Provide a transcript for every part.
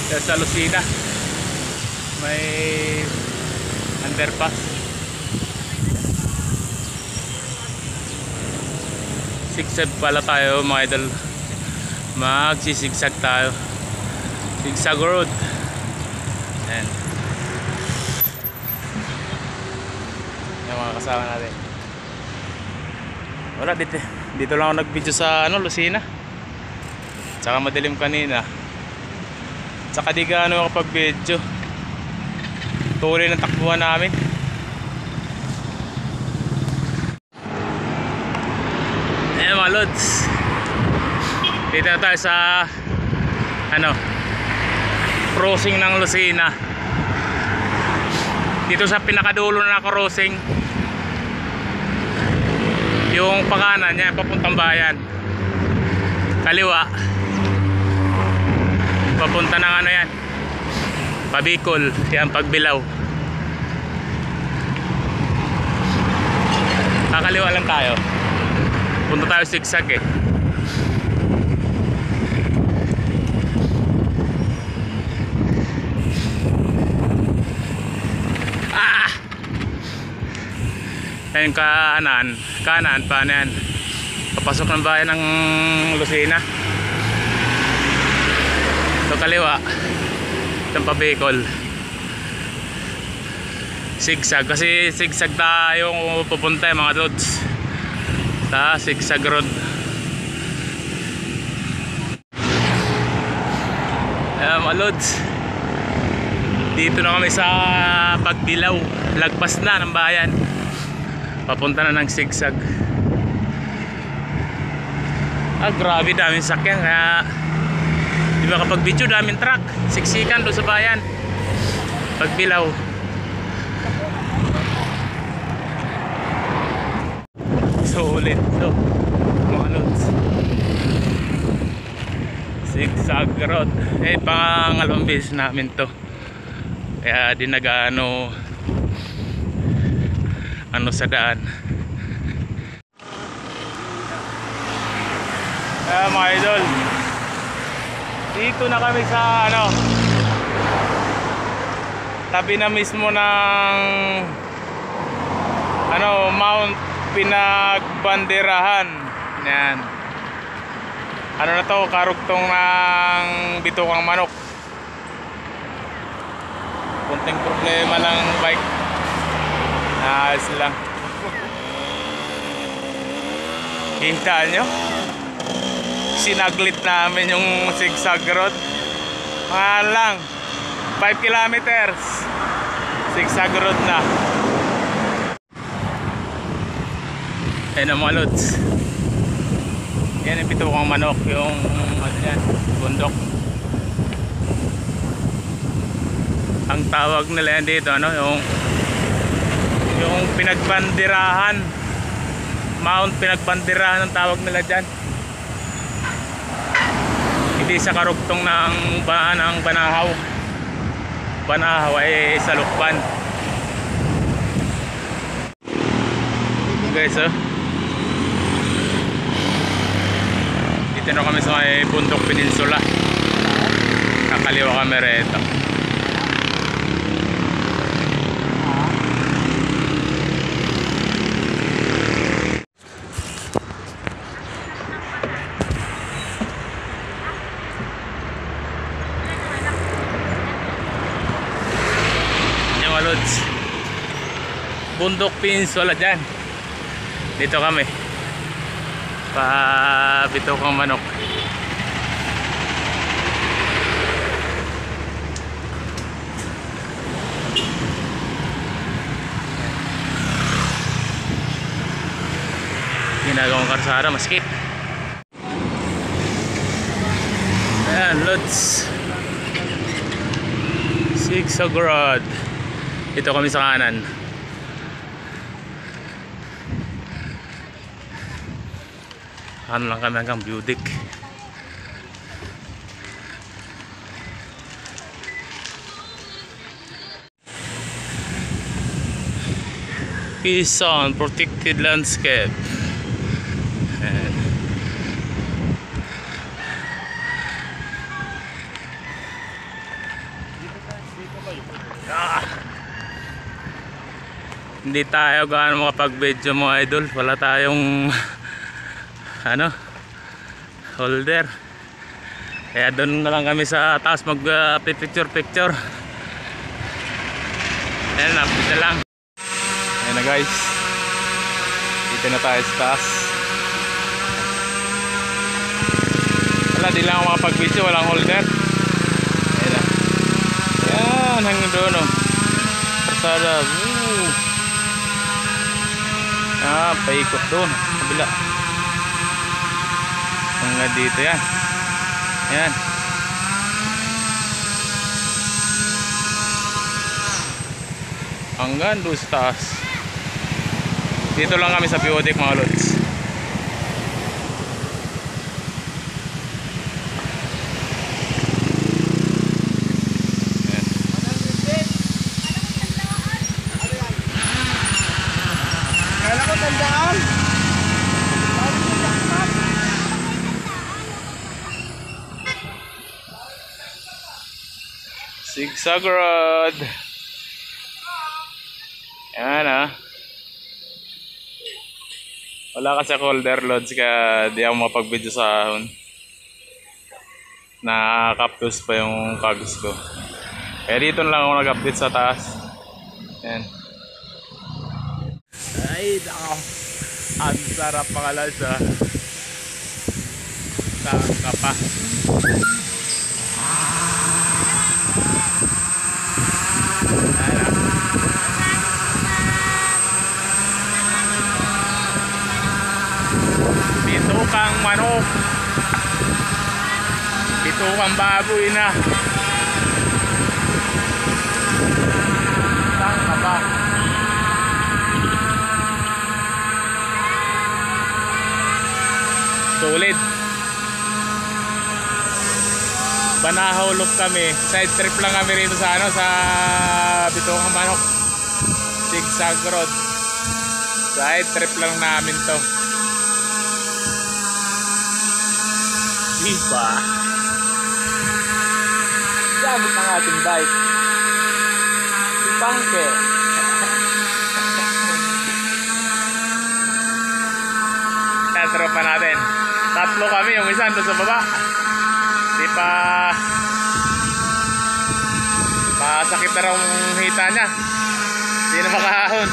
Sa Lucena may underpass. Sigsag pala tayo mga idol, magsisigsag tayo, sigsag road. Ayan yung mga kasama natin. Wala, dito lang ako nag video sa Lucena, tsaka madilim kanina, tsaka di gaano kapag video, tuloy ng takbuhan namin. Ayan mga lods, dito na tayo sa crossing ng Lucena. Dito sa pinakadulo na crossing, yung pakanan niya papuntang bayan, kaliwa papunta ng yan, Pabicol, yan Pagbilao. Kakaliwa lang tayo, punta tayo sigsag eh. Yung kanan pa na yan, papasok ng bayan ng Lucena. Ito kaliwa, itong Pabicol. Sigsag, kasi sigsag tayo pupunta mga lods, sigsag road. Mga lods, dito na kami sa Pagbilao, lagpas na ng bayan, papunta na ng sigsag. Grabe, daming sakyan, kaya di ba kapag video daming truck, siksikan doon sa bayan Pagbilao. So ulit to mga lods, sigsag road. Pangalawang beses namin to, kaya di nag-ano sa daan. Mga idol, dito na kami sa tabi na mismo ng Mount Pinagbanderahan. Yan, na to, karugtong ng Bitukang Manok. Kunting problema lang bike, ayos lang. Kita nyo, sinaglit namin yung sigsag road. Mga lang 5 kilometers sigsag road na. Ayan ang mga lods, yan yung Bitukang Manok, yung yan, bundok. Ang tawag nila yan dito yung Pinagbanderahan, Mount Pinagbanderahan ang tawag nila dyan. Hindi sa karugtong ng Banahaw. Banahaw ay sa Lukban. Guys, dito na kami sa may Bundok Peninsula, kakaliwa kami rito. Bundok Peninsula dyan, dito kami pa Bitukang Manok. Ginagawang karsada, maskip. Ayan lods, sigsag road. Dito kami sa kanan. Lang kami hanggang Budik. Quezon Protected Landscape. Ayan. Ah. Hindi tayo gaano makapag-video mga idol. Wala tayong ano, holder. Kaya doon na lang kami sa taas mag-picture. Ayan, update na lang. Ayan na guys. Dito na tayo sa taas. Wala, di lang ako makapag-video. Walang holder. Ayan na. Ayan, hanggang doon o. Pasada. Paikot doon. Kabila. Hanggang dito yan. Ayan. Hanggang doon sa taas. Dito lang kami sa Biodec mga lods. Kala ko tandaan. Zigzag road. Ayan wala kasi holder loads kaya di ako mapag-video sa ahon. Nakakaptos pa yung kagus ko. Kaya dito lang ako nag-update sa taas. Ayan. Ay, nako. Ang sarap pakalas Tangka pa. Bitukang manok. Bitukang baboy na. Tangka pa. Solid. Banahaw loop kami. Side trip lang kami rito sa sa Bitukang Manok. Zigzag road. Side trip lang namin to. Diba? Gamit ang ating bike. Si Pangke. Tropa natin. Tatlo kami, yung isa doon sa baba. Di pa masakit na raw ang hita niya. Di na makahahon.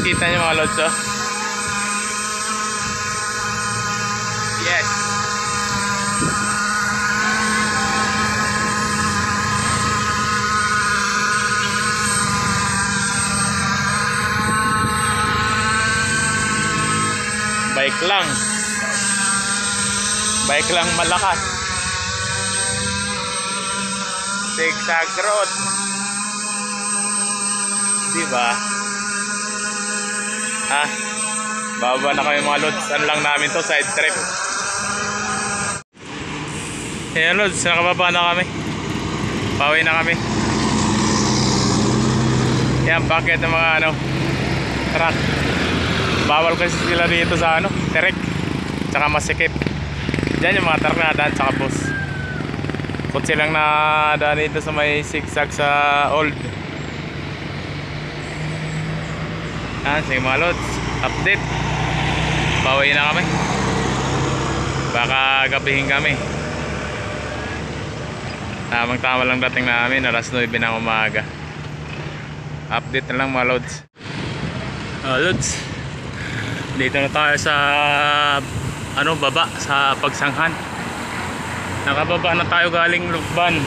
Kita niyo mga lods, oh. Yes. Bike lang malakas. Zigzag road. Diba? Baba na kami mga lods. Ano lang namin to, side trip. Ayan lods, nakababa na kami. Pauwi na kami. Yan, bakit ng mga truck. Bawal kasi sila dito sa Terek. Tsaka masikip. Diyan yung mga truck na daan tsaka bus. Kung silang na daan dito sa may zigzag sa old. Sige mga lods, update. Pauwi na kami. Baka gabihin kami. Tamang-tama lang dating namin, alas 9 ng umaga. Update na lang mga lods. Lods, dito na tayo sa baba sa Pagsanghan. Nakababa na tayo galing Lukban.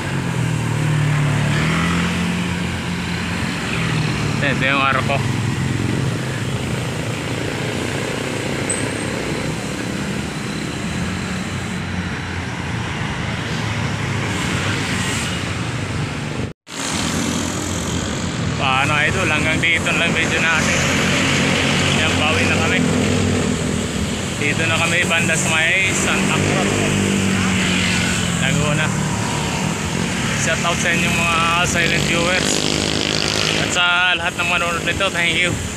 Ito yung araw ko. Paano idol, hanggang dito lang video natin. Yan, bawi na kami. Dito na kami banda sa may Santa Cruz, Laguna. Shout out sa inyong mga silent viewers at sa lahat ng manonood nito. Thank you.